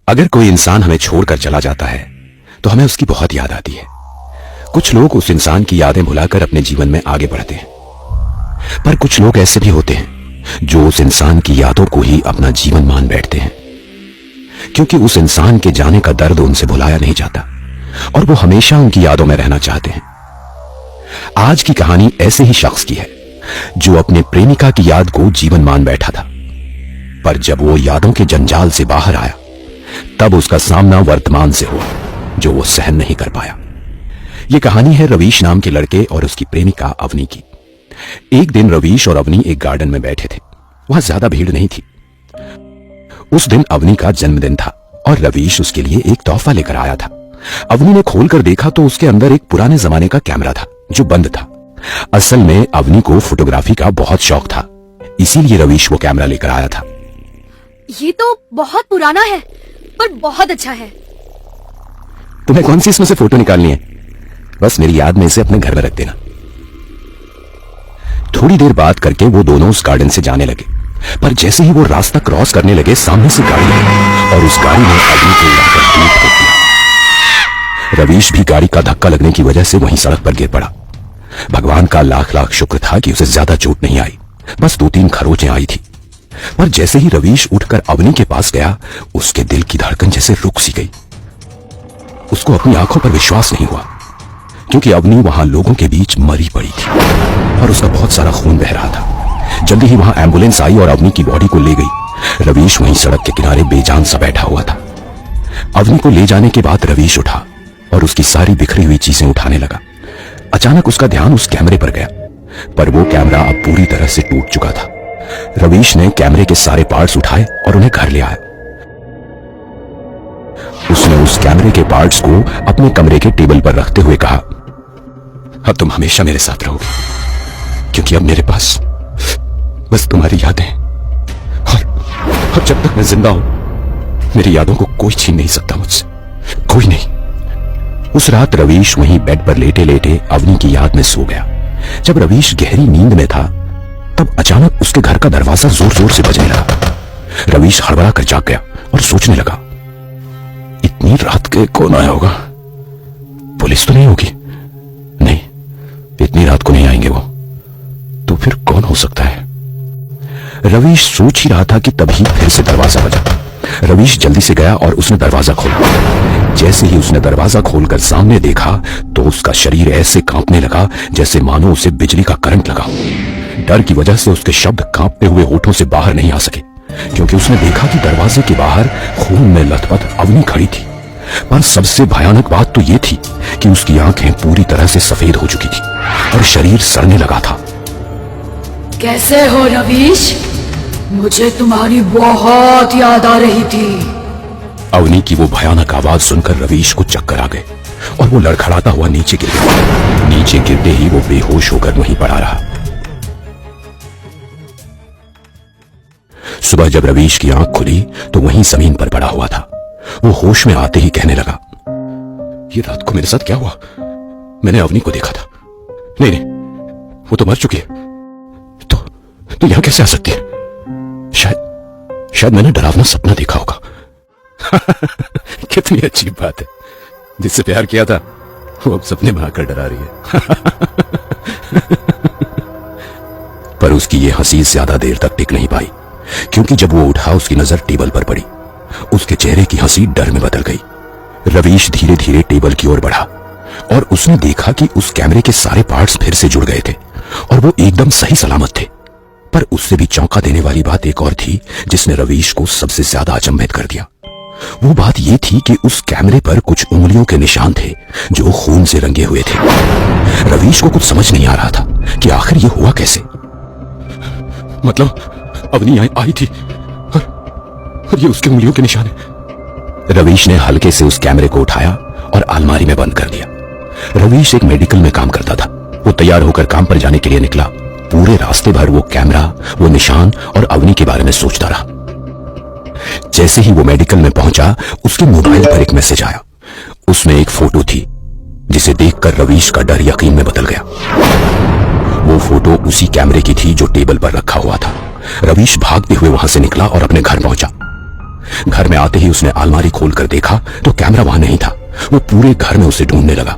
अगर कोई इंसान हमें छोड़कर चला जाता है तो हमें उसकी बहुत याद आती है। कुछ लोग उस इंसान की यादें भुलाकर अपने जीवन में आगे बढ़ते हैं, पर कुछ लोग ऐसे भी होते हैं जो उस इंसान की यादों को ही अपना जीवन मान बैठते हैं, क्योंकि उस इंसान के जाने का दर्द उनसे भुलाया नहीं जाता और वो हमेशा उनकी यादों में रहना चाहते हैं। आज की कहानी ऐसे ही शख्स की है जो अपने प्रेमिका की याद को जीवन मान बैठा था, पर जब वो यादों के जंजाल से बाहर आया तब उसका सामना वर्तमान से हुआ जो वो सहन नहीं कर पाया। ये कहानी है रवीश नाम के लड़के और उसकी प्रेमिका अवनी की। एक दिन रवीश और अवनी एक गार्डन में बैठे थे। वहां ज्यादा भीड़ नहीं थी। उस दिन अवनी का जन्मदिन था और रवीश उसके लिए एक तोहफा लेकर आया था। अवनी ने खोलकर देखा तो उसके अंदर एक पुराने जमाने का कैमरा था जो बंद था। असल में अवनी को फोटोग्राफी का बहुत शौक था, इसीलिए रवीश वो कैमरा लेकर आया था। ये तो बहुत पुराना है पर बहुत अच्छा है। तुम्हें कौन सी इसमें से फोटो निकालनी है? बस मेरी याद में इसे अपने घर में रख देना। थोड़ी देर बात करके वो दोनों उस गार्डन से जाने लगे, पर जैसे ही वो रास्ता क्रॉस करने लगे सामने से गाड़ी आई और उस गाड़ी ने अवनी को उड़ाकर दूर फेंक दिया। रवीश भी गाड़ी का धक्का लगने की वजह से वहीं सड़क पर गिर पड़ा। भगवान का लाख लाख शुक्र था कि उसे ज्यादा चोट नहीं आई, बस 2-3 खरोंचें आई थी। पर जैसे ही रवीश उठकर अवनी के पास गया उसके दिल की धड़कन जैसे रुक सी गई। उसको अपनी आंखों पर विश्वास नहीं हुआ, क्योंकि अवनी वहां लोगों के बीच मरी पड़ी थी और उसका बहुत सारा खून बह रहा था। जल्दी ही वहां एम्बुलेंस आई और अवनी की बॉडी को ले गई। रवीश वहीं सड़क के किनारे बेजान सा बैठा हुआ था। अवनी को ले जाने के बाद रवीश उठा और उसकी सारी बिखरी हुई चीजें उठाने लगा। अचानक उसका ध्यान उस कैमरे पर गया, पर वो कैमरा अब पूरी तरह से टूट चुका था। रवीश ने कैमरे के सारे पार्ट्स उठाए और उन्हें घर ले आया। उसने उस कैमरे के पार्ट्स को अपने कमरे के टेबल पर रखते हुए कहा, अब तुम हमेशा मेरे साथ रहोगे, क्योंकि अब मेरे पास बस तुम्हारी यादें हैं और जब तक मैं जिंदा हूं मेरी यादों को कोई छीन नहीं सकता मुझसे, कोई नहीं। उस रात रवीश वहीं बेड पर लेटे लेटे अवनी की याद में सो गया। जब रवीश गहरी नींद में था तब अचानक उसके घर का दरवाजा जोर जोर से बजने लगा। रवीश हड़बड़ा कर जाग गया और सोचने लगा, इतनी रात के कौन आया होगा? पुलिस तो नहीं होगी? नहीं, इतनी रात को नहीं आएंगे वो। तो फिर कौन हो सकता है? रवीश सोच ही रहा था कि तभी फिर से दरवाजा बजा। रवीश जल्दी से गया और उसने दरवाजा खोला। जैसे ही उसने दरवाजा खोलकर सामने देखा तो उसका शरीर ऐसे कांपने लगा जैसे मानो उसे बिजली का करंट लगा। डर की वजह से उसके शब्द कांपते हुए होठों से बाहर नहीं आ सके, क्योंकि उसने देखा कि दरवाजे के बाहर खून में लथपथ अवनी खड़ी थी। पर सबसे भयानक बात तो यह थी कि उसकी आंखें पूरी तरह से सफेद हो चुकी थी और शरीर सड़ने लगा था। कैसे हो रवीश? मुझे तुम्हारी बहुत याद आ रही थी। अवनी की वो भयानक आवाज सुनकर रवीश को चक्कर आ गए और वो लड़खड़ाता हुआ नीचे गिर गया। नीचे गिरते ही वो बेहोश होकर वहीं पड़ा रहा। सुबह जब रवीश की आंख खुली तो वहीं जमीन पर पड़ा हुआ था। वो होश में आते ही कहने लगा, ये रात को मेरे साथ क्या हुआ? मैंने अवनी को देखा था। नहीं नहीं, वो तो मर चुकी है। तो यहां कैसे आ सकती है? शायद मैंने डरावना सपना देखा होगा। कितनी अच्छी बात है, जिससे प्यार किया था वो अब सपने में आकर डरा रही है। पर उसकी ये हंसी ज्यादा देर तक टिक नहीं पाई, क्योंकि जब वो उठा उसकी नजर टेबल पर पड़ी। उसके चेहरे की हंसी डर में बदल गई। रवीश धीरे धीरे टेबल की ओर बढ़ा और उसने देखा कि उस कैमरे के सारे पार्ट्स फिर से जुड़ गए थे और वो एकदम सही सलामत थे। पर उससे भी चौंका देने वाली बात एक और थी जिसने रवीश को सबसे ज्यादा अचंभित कर दिया। वो बात ये थी कि उस कैमरे पर कुछ उंगलियों के निशान थे जो खून से रंगे हुए थे। रवीश को कुछ समझ नहीं आ रहा था कि आखिर ये हुआ कैसे। मतलब अवनी आई थी और ये उसकी उंगलियों के निशान है। रवीश ने हल्के से उस कैमरे को उठाया और अलमारी में बंद कर दिया। रवीश एक मेडिकल में काम करता था। वो तैयार होकर काम पर जाने के लिए निकला। पूरे रास्ते भर वो कैमरा, वो निशान और अवनी के बारे में सोचता रहा। जैसे ही वो मेडिकल में पहुंचा उसके मोबाइल पर एक मैसेज आया। उसमें एक फोटो थी जिसे देखकर रवीश का डर यकीन में बदल गया। वो फोटो उसी कैमरे की थी जो टेबल पर रखा हुआ था। रवीश भागते हुए वहां से निकला और अपने घर पहुंचा। घर में आते ही उसने अलमारी खोलकर देखा तो कैमरा वहां नहीं था। वो पूरे घर में उसे ढूंढने लगा,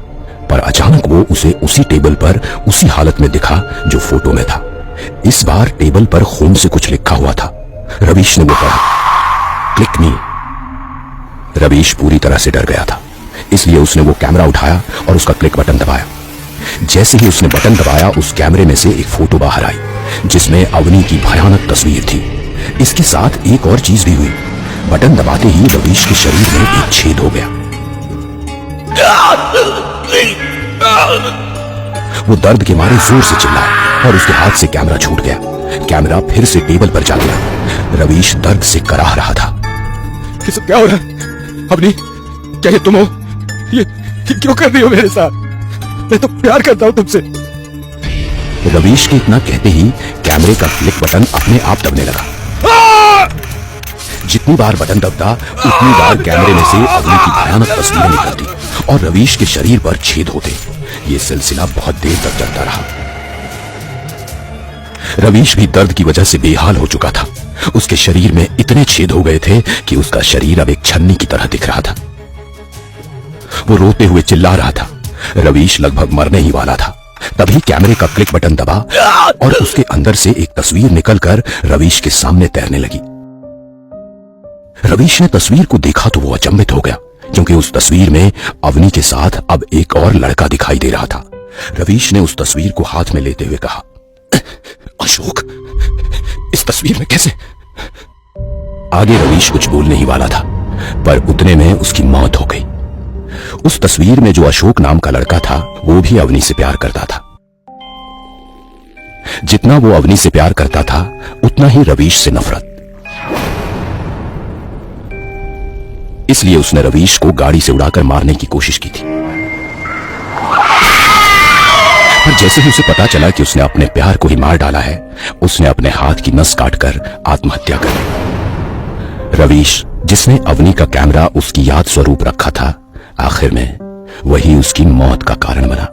पर अचानक वो उसे उसी टेबल पर उसी हालत में दिखा जो फोटो में था। इस बार टेबल पर खून से कुछ लिखा हुआ था। रवीश ने वो पढ़ा, क्लिक मी। रवीश पूरी तरह से डर गया था, इसलिए उसने वो कैमरा उठाया और उसका क्लिक बटन दबाया। जैसे ही उसने बटन दबाया, उस कैमरे में से एक फोटो बाहर आई जिसमें अवनी की भयानक तस्वीर थी। इसके साथ एक और चीज भी हुई। बटन दबाते ही रवीश के शरीर में एक छेद हो गया। वो दर्द के मारे जोर से चिल्लाया और उसके हाथ से कैमरा छूट गया। कैमरा फिर से टेबल पर जा गिरा। रवीश दर्द से कराह रहा था। ये सब क्या हो रहा है? अवनी, क्या ये तुम हो? ये क्यों कर रही हो मेरे साथ? मैं तो प्यार करता हूं तुमसे। रवीश के इतना कहते ही कैमरे का क्लिक बटन अपने आप दबने लगा। जितनी बार बटन दबता उतनी बार कैमरे में से अवनी की भयानक तस्वीरें निकलती और रवीश के शरीर पर छेद होते। ये सिलसिला बहुत देर तक चलता रहा। रवीश भी दर्द की वजह से बेहाल हो चुका था। उसके शरीर में इतने छेद हो गए थे कि उसका शरीर अब एक छन्नी की तरह दिख रहा था। वो रोते हुए चिल्ला रहा था। रवीश लगभग मरने ही वाला था। तभी कैमरे का क्लिक बटन दबा और उसके अंदर से एक तस्वीर निकलकर रवीश के सामने तैरने लगी। रवीश ने तस्वीर को देखा तो वो अचंभित हो गया, क्योंकि उस तस्वीर में अवनी के साथ अब एक और लड़का दिखाई दे रहा था। रवीश ने उस तस्वीर को हाथ में लेते हुए कहा, अशोक, इस तस्वीर में कैसे? आगे रवीश कुछ बोलने ही वाला था, पर उतने में उसकी मौत हो गई। उस तस्वीर में जो अशोक नाम का लड़का था वो भी अवनी से प्यार करता था। जितना वो अवनी से प्यार करता था उतना ही रवीश से नफरत। इसलिए उसने रवीश को गाड़ी से उड़ाकर मारने की कोशिश की थी। पर जैसे ही उसे पता चला कि उसने अपने प्यार को ही मार डाला है, उसने अपने हाथ की नस काटकर आत्महत्या कर ली। रवीश, जिसने अवनी का कैमरा उसकी याद स्वरूप रखा था, आखिर में वही उसकी मौत का कारण बना।